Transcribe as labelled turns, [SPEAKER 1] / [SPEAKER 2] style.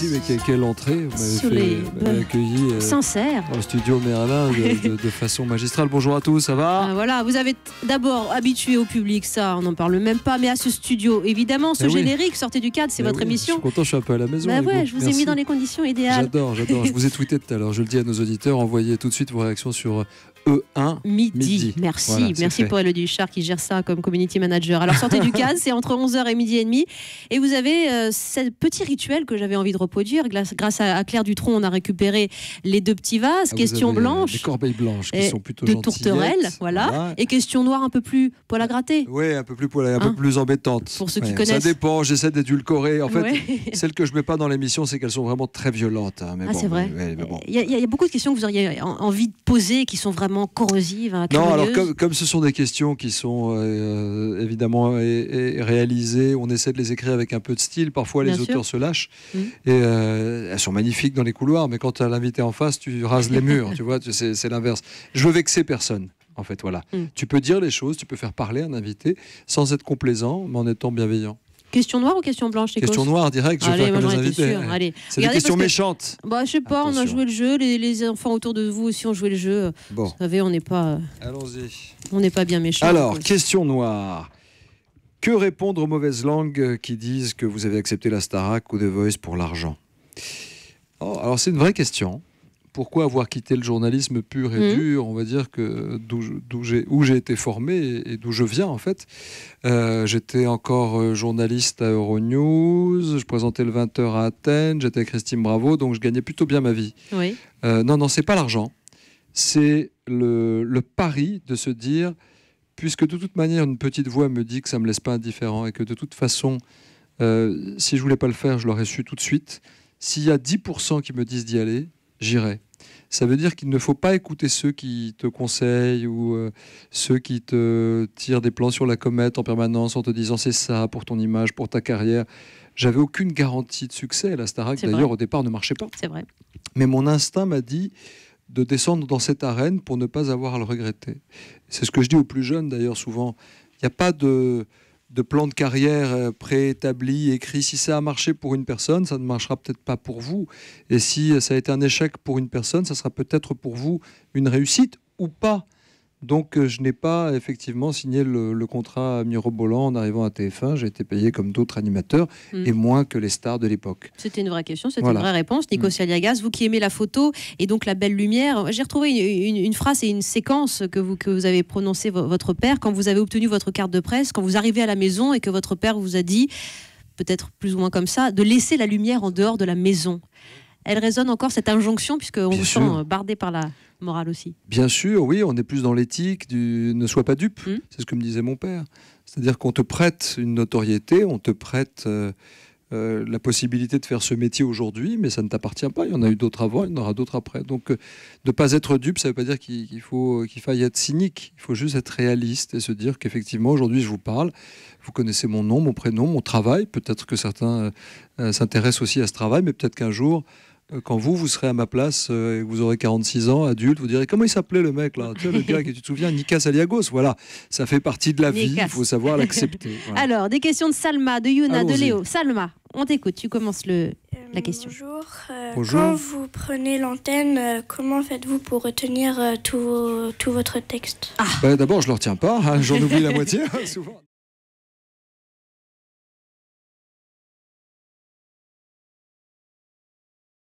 [SPEAKER 1] merci, mais quelle entrée. Vous m'avez accueilli
[SPEAKER 2] sincère
[SPEAKER 1] au studio Merlin de façon magistrale. Bonjour à tous, ça va?
[SPEAKER 2] Voilà, vous avez d'abord habitué au public, ça, on n'en parle même pas, mais à ce studio, évidemment, ce générique, sortez du cadre, c'est votre émission.
[SPEAKER 1] Je suis content, je suis un peu à la maison.
[SPEAKER 2] Je vous ai mis dans les conditions idéales.
[SPEAKER 1] J'adore. Je vous ai tweeté tout à l'heure, je le dis à nos auditeurs, envoyez tout de suite vos réactions sur E1 midi.
[SPEAKER 2] Merci,
[SPEAKER 1] voilà,
[SPEAKER 2] merci pour Elodie Huchard qui gère ça comme community manager. Alors sortez du cadre, c'est entre 11h et midi et demi. Et vous avez ce petit rituel que j'avais envie de reproduire. Grâce à Claire Dutronc, on a récupéré les deux petits vases, questions blanches.
[SPEAKER 1] Les corbeilles blanches qui sont plutôt
[SPEAKER 2] de
[SPEAKER 1] gentillettes.
[SPEAKER 2] tourterelles, voilà. Et questions noires un peu plus poil à gratter.
[SPEAKER 1] Oui, un peu plus embêtantes.
[SPEAKER 2] Pour ceux qui connaissent.
[SPEAKER 1] Ça dépend, j'essaie d'édulcorer. En fait, celles que je mets pas dans l'émission, c'est qu'elles sont vraiment très violentes. Hein.
[SPEAKER 2] C'est vrai. Il y a beaucoup de questions que vous auriez envie de poser qui sont vraiment corrosives.
[SPEAKER 1] Non, alors comme ce sont des questions qui sont évidemment réalisées, on essaie de les écrire avec un peu de style. Parfois, les auteurs se lâchent. Et elles sont magnifiques dans les couloirs, mais quand tu as l'invité en face, tu rases les murs. Tu vois, c'est l'inverse. Je veux vexer personne. En fait, voilà. Tu peux dire les choses, tu peux faire parler un invité sans être complaisant, mais en étant bienveillant.
[SPEAKER 2] Question noire ou question blanche?
[SPEAKER 1] Question noire, direct, je vais faire comme les invités. C'est des questions méchantes.
[SPEAKER 2] Je sais pas, on a joué le jeu, les enfants autour de vous aussi ont joué le jeu. Bon. Vous savez, on n'est pas...
[SPEAKER 1] Allons-y.
[SPEAKER 2] On n'est pas bien méchants.
[SPEAKER 1] Alors, question noire. Que répondre aux mauvaises langues qui disent que vous avez accepté la Starac ou The Voice pour l'argent? Alors, c'est une vraie question. Pourquoi avoir quitté le journalisme pur et dur? On va dire que où j'ai été formé et d'où je viens en fait. J'étais encore journaliste à Euronews, je présentais le 20h à Athènes, j'étais avec Christine Bravo, donc je gagnais plutôt bien ma vie.
[SPEAKER 2] Oui.
[SPEAKER 1] Non, c'est pas l'argent. C'est le pari de se dire, puisque de toute manière une petite voix me dit que ça me laisse pas indifférent et que de toute façon, si je voulais pas le faire, je l'aurais su tout de suite. S'il y a 10% qui me disent d'y aller, j'irai. Ça veut dire qu'il ne faut pas écouter ceux qui te conseillent ou ceux qui te tirent des plans sur la comète en permanence en te disant c'est ça pour ton image, pour ta carrière. J'avais aucune garantie de succès. La Starac, d'ailleurs, au départ, ne marchait pas.
[SPEAKER 2] C'est vrai.
[SPEAKER 1] Mais mon instinct m'a dit de descendre dans cette arène pour ne pas avoir à le regretter. C'est ce que je dis aux plus jeunes, d'ailleurs, souvent. Il n'y a pas de plan de carrière préétabli, écrit. Si ça a marché pour une personne, ça ne marchera peut-être pas pour vous. Et si ça a été un échec pour une personne, ça sera peut-être pour vous une réussite ou pas. Donc je n'ai pas effectivement signé le contrat mirobolant en arrivant à TF1. J'ai été payé comme d'autres animateurs et moins que les stars de l'époque.
[SPEAKER 2] C'était une vraie question, c'était une vraie réponse. Nikos Aliagas, vous qui aimez la photo et donc la belle lumière, j'ai retrouvé une phrase et une séquence que vous avez prononcée votre père quand vous avez obtenu votre carte de presse, quand vous arrivez à la maison et que votre père vous a dit, peut-être plus ou moins comme ça, de laisser la lumière en dehors de la maison. Elle résonne encore cette injonction puisqu'on vous sent bardé par la morale aussi.
[SPEAKER 1] Bien sûr, oui, on est plus dans l'éthique du ne sois pas dupe. C'est ce que me disait mon père. C'est-à-dire qu'on te prête une notoriété, on te prête la possibilité de faire ce métier aujourd'hui, mais ça ne t'appartient pas. Il y en a eu d'autres avant, il y en aura d'autres après. Donc, ne pas être dupe, ça ne veut pas dire qu'il faille être cynique. Il faut juste être réaliste et se dire qu'effectivement, aujourd'hui, je vous parle. Vous connaissez mon nom, mon prénom, mon travail. Peut-être que certains s'intéressent aussi à ce travail, mais peut-être qu'un jour, quand vous serez à ma place et que vous aurez 46 ans, adulte, vous direz comment il s'appelait le mec là, tu sais, le gars que tu te souviens, Nikos Aliagos. Voilà, ça fait partie de la vie, il faut savoir l'accepter. Voilà.
[SPEAKER 2] Alors, des questions de Salma, de Yuna, de Léo. Salma, on t'écoute, tu commences la question.
[SPEAKER 3] Bonjour. Quand vous prenez l'antenne, comment faites-vous pour retenir tout votre texte?
[SPEAKER 1] D'abord, je ne le retiens pas, hein, j'en oublie la moitié souvent.